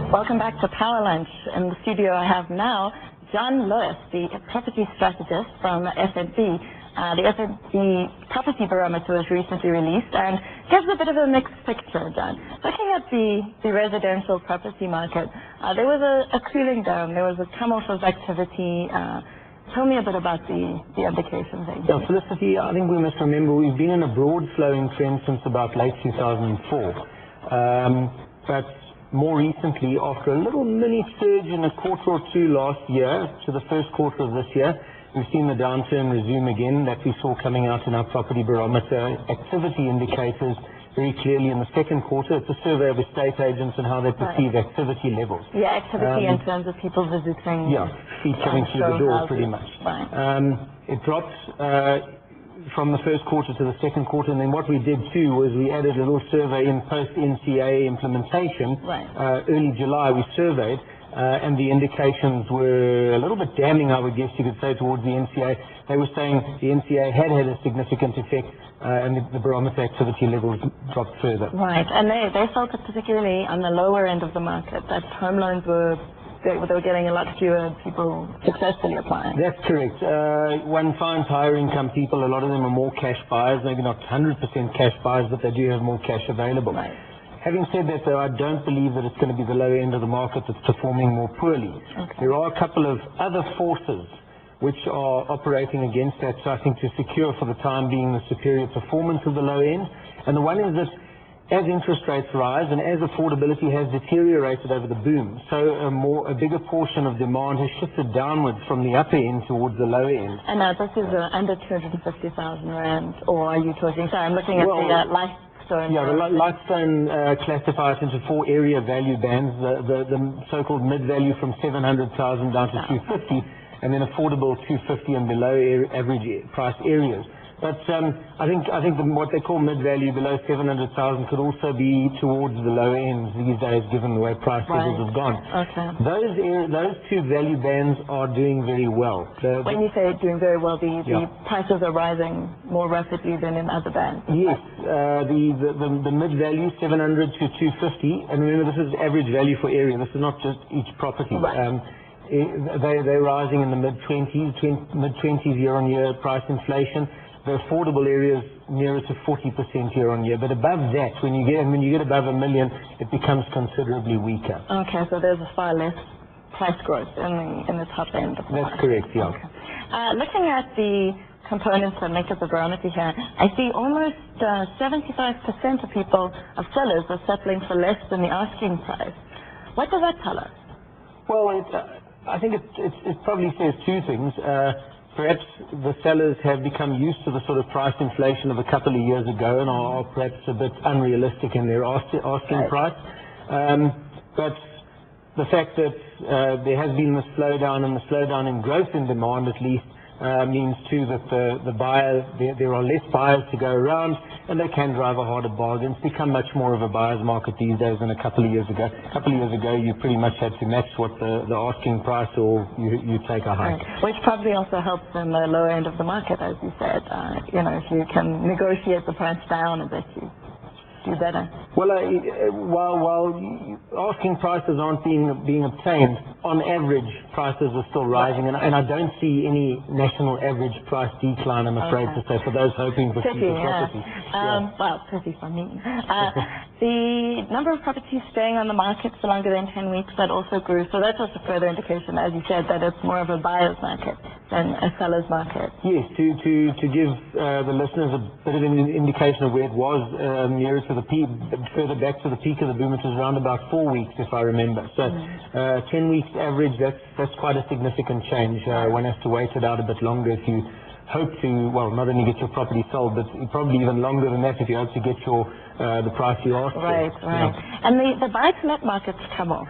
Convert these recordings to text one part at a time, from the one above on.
Welcome back to Power Lunch. In the studio I have now John Loos, the property strategist from FSG. The FSG property barometer was recently released and gives a bit of a mixed picture, John. Looking at the residential property market, there was a cooling down, there was a come-off of activity. Tell me a bit about the indications there. Yeah, Felicity, I think we must remember we've been in a broad slowing trend since about late 2004. But more recently, after a little mini surge in a quarter or two last year to the first quarter of this year, we've seen the downturn resume again that we saw coming out in our property barometer activity indicators very clearly in the second quarter. It's a survey of estate agents and how they perceive activity levels. Yeah, activity in terms of people visiting. Yeah, feet coming through the door pretty much. Right. It dropped from the first quarter to the second quarter, and then what we did too was we added a little survey in post-NCA implementation. Right. Early July we surveyed, and the indications were a little bit damning, I would guess you could say, towards the NCA. They were saying the NCA had a significant effect, and the barometer activity levels dropped further. Right, and they felt it particularly on the lower end of the market, that home loans they were getting a lot fewer people successfully applying. That's correct. One finds higher income people, a lot of them are more cash buyers, maybe not 100% cash buyers, but they do have more cash available. Right. Having said that, though, I don't believe that it's going to be the low end of the market that's performing more poorly. Okay. There are a couple of other forces which are operating against that, so I think to secure for the time being the superior performance of the low end. And the one is that as interest rates rise and as affordability has deteriorated over the boom, so a bigger portion of demand has shifted downwards from the upper end towards the lower end. And this is under 250,000 rand, or are you talking? Sorry, I'm looking at the Lightstone. Yeah, the Lightstone classifies into 4 area value bands, the so-called mid-value from 700,000 down to 250, and then affordable 250 and below average price areas. But I think what they call mid-value below 700,000 could also be towards the lower ends these days, given the way price levels have gone. Okay. Those 2 value bands are doing very well. When you say doing very well, the prices are rising more rapidly than in other bands. Yes, the mid-value 700 to 250, and remember this is average value for area. This is not just each property. Right. They're rising in the mid-20s year-on-year price inflation. The affordable areas nearer to 40% year-on-year, but above that, when you get above $1 million, it becomes considerably weaker. Okay, so there's far less price growth in the top end of the That's market. correct, yeah. Okay. Looking at the components that make up the barometer here, I see almost 75% of sellers are settling for less than the asking price. What does that tell us? Well, I think it probably says 2 things. Perhaps the sellers have become used to the sort of price inflation of a couple of years ago and are perhaps a bit unrealistic in their asking price. But the fact that there has been the slowdown and the slowdown in growth in demand at least means too that the buyer, there are less buyers to go around and they can drive a harder bargain. It's become much more of a buyer's market these days than a couple of years ago. A couple of years ago you pretty much had to match what the asking price or you take a hike. Right. Which probably also helps in the lower end of the market, as you said. If you can negotiate the price down a bit, you do better. Well, while asking prices aren't being obtained, on average prices are still rising, and I don't see any national average price decline, I'm afraid to say, for those hoping for cheaper property. Well, pity for me. The number of properties staying on the market for longer than 10 weeks, that also grew, so that's also further indication, as you said, that it's more of a buyer's market than a seller's market. Yes, to give the listeners a bit of an indication of where it was nearer to the peak, further back to the peak of the boom, it was around about 4 weeks, if I remember. So 10 weeks average, that's quite a significant change. One has to wait it out a bit longer if you hope to, well, not only get your property sold, but probably even longer than that if you hope to get the price you asked for. Right. Yeah. And the buy-to-let market's come off.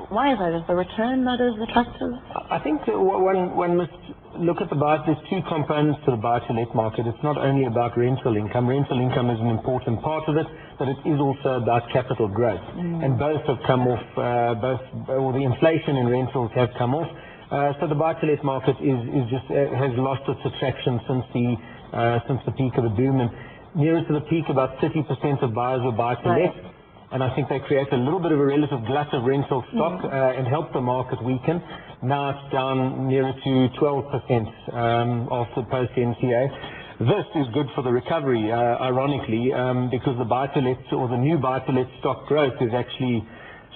Why is that? Is the return not as attractive? I think one must look at there's 2 components to the buy-to-let market. It's not only about rental income. Rental income is an important part of it, but it is also about capital growth. And both have come off, the inflation in rentals have come off. So the buy-to-let market has lost its attraction since the peak of the boom. And nearer to the peak, about 30% of buyers were buy-to-let. and I think they create a little bit of a relative glut of rental stock and help the market weaken. Now it's down nearer to 12% after post-NCA. This is good for the recovery, ironically, because the buy-to-let or the new buy-to-let stock growth is actually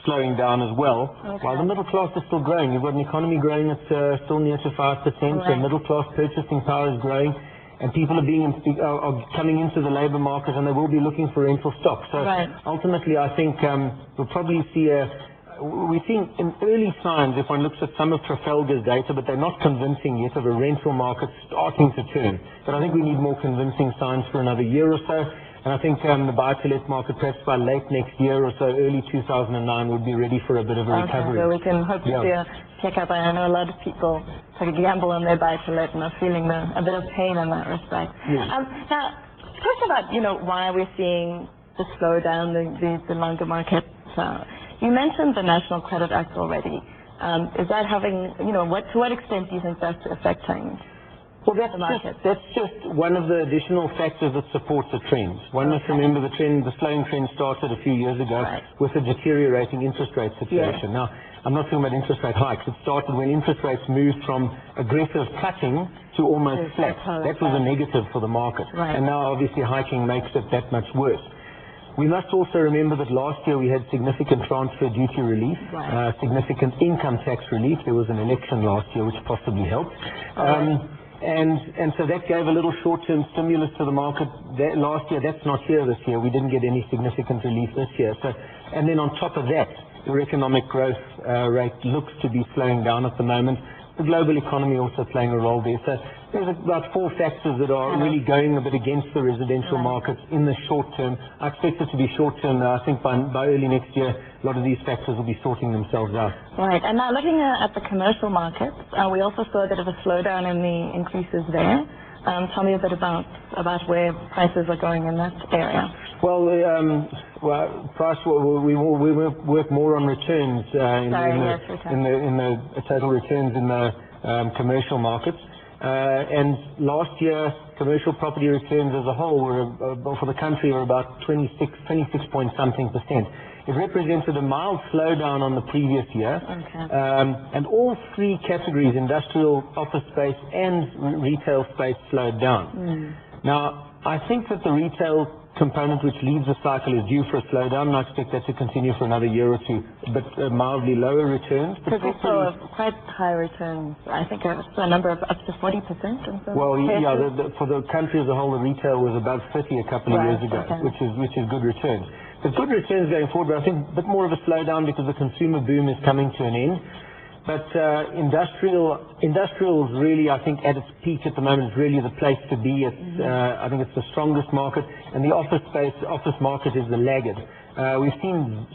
slowing down as well, while the middle class is still growing. You've got an economy growing at still near to 5%, so middle class purchasing power is growing, and people are coming into the labour market, and they will be looking for rental stock. So ultimately, I think we'll probably see we're seeing early signs, if one looks at some of Trafalgar's data, but they're not convincing yet, of a rental market starting to turn. But I think we need more convincing signs for another year or so. And I think the buy-to-let market, perhaps by late next year or so, early 2009, would be ready for a bit of a recovery. So we can hope to see a pick-up. I know a lot of people take a gamble on their buy-to-let and are feeling a bit of pain in that respect. Now, talk about, why we're seeing the slowdown, the longer market. You mentioned the National Credit Act already. Is that having, to what extent do you think that's affecting? Well, that's just one of the additional factors that supports the trends. One must remember the slowing trend started a few years ago with a deteriorating interest rate situation. Now, I'm not talking about interest rate hikes. It started when interest rates moved from aggressive cutting to almost flat. That was a negative for the market. And now, obviously, hiking makes it that much worse. We must also remember that last year we had significant transfer duty relief, significant income tax relief. There was an election last year which possibly helped. And so that gave a little short-term stimulus to the market last year. That's not here this year. We didn't get any significant relief this year. And then on top of that, the economic growth rate looks to be slowing down at the moment. The global economy also playing a role there. So there's about 4 factors that are really going a bit against the residential markets in the short term. I expect it to be short term. I think by early next year, a lot of these factors will be sorting themselves out. Right. And now looking at the commercial markets, we also saw a bit of a slowdown in the increases there. Tell me a bit about where prices are going in that area. Well, we work more on returns in the total returns in the commercial markets. And last year, commercial property returns as a whole for the country were about 26 point something %. It represented a mild slowdown on the previous year. And all 3 categories, industrial, office space, and retail space, slowed down. Now, I think that the retail component which leads the cycle is due for a slowdown, and I expect that to continue for another year or two, but mildly lower returns. Because we saw quite high returns. I think a number of up to 40% in some cases. For the country as a whole, the retail was above 30 a couple of years ago, which is good returns. But good returns going forward, but I think a bit more of a slowdown because the consumer boom is coming to an end. But industrial is really, I think, at its peak at the moment, is really the place to be. I think it's the strongest market, and the office market is the laggard. We've seen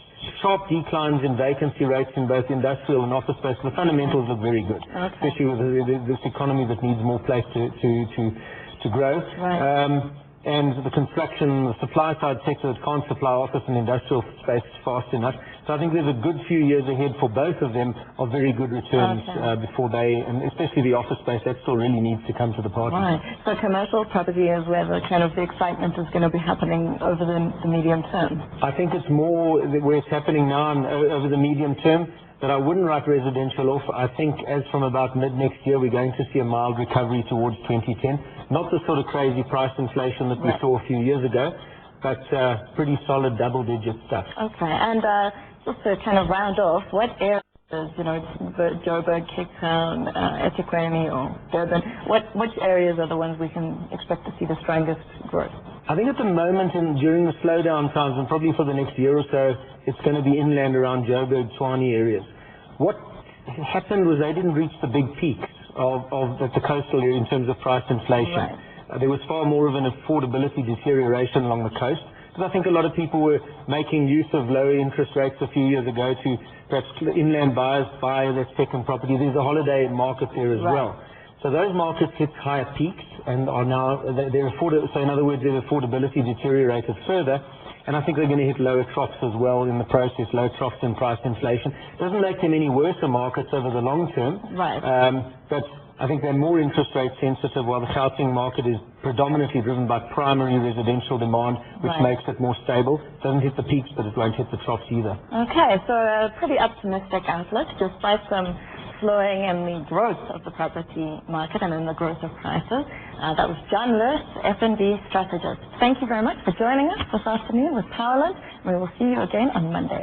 sharp declines in vacancy rates in both industrial and office space. The fundamentals look very good, especially with this economy that needs more place to grow. And the construction, the supply side sector that can't supply office and industrial space fast enough. So I think there's a good few years ahead for both of them of very good returns before and especially the office space, that still really needs to come to the party. So commercial property is where the excitement is going to be happening over the medium term. I think it's more where it's happening now and over the medium term. But I wouldn't write residential off. I think as from about mid-next year, we're going to see a mild recovery towards 2010. Not the sort of crazy price inflation that we saw a few years ago, but pretty solid double-digit stuff. And just to kind of round off, what areas, Joburg, Cape Town, eThekwini, or Durban, which areas are the ones we can expect to see the strongest growth? I think at the moment during the slowdown times, and probably for the next year or so, it's going to be inland around Joburg, Tshwane areas. What happened was they didn't reach the big peaks of the coastal area in terms of price inflation. There was far more of an affordability deterioration along the coast. Because I think a lot of people were making use of lower interest rates a few years ago to perhaps inland buyers buy their second property. There's a holiday market there as well. So those markets hit higher peaks and are now, so in other words, their affordability deteriorated further. And I think they're going to hit lower troughs as well in the process, low troughs in price inflation. It doesn't make them any worse markets over the long term. But I think they're more interest rate sensitive, while the Gauteng market is predominantly driven by primary residential demand, which makes it more stable. It doesn't hit the peaks, but it won't hit the troughs either. Okay, so a pretty optimistic outlook, despite some slowing in the growth of the property market and in the growth of prices. That was John Loos, FNB strategist. Thank you very much for joining us this afternoon with Powerland. We will see you again on Monday.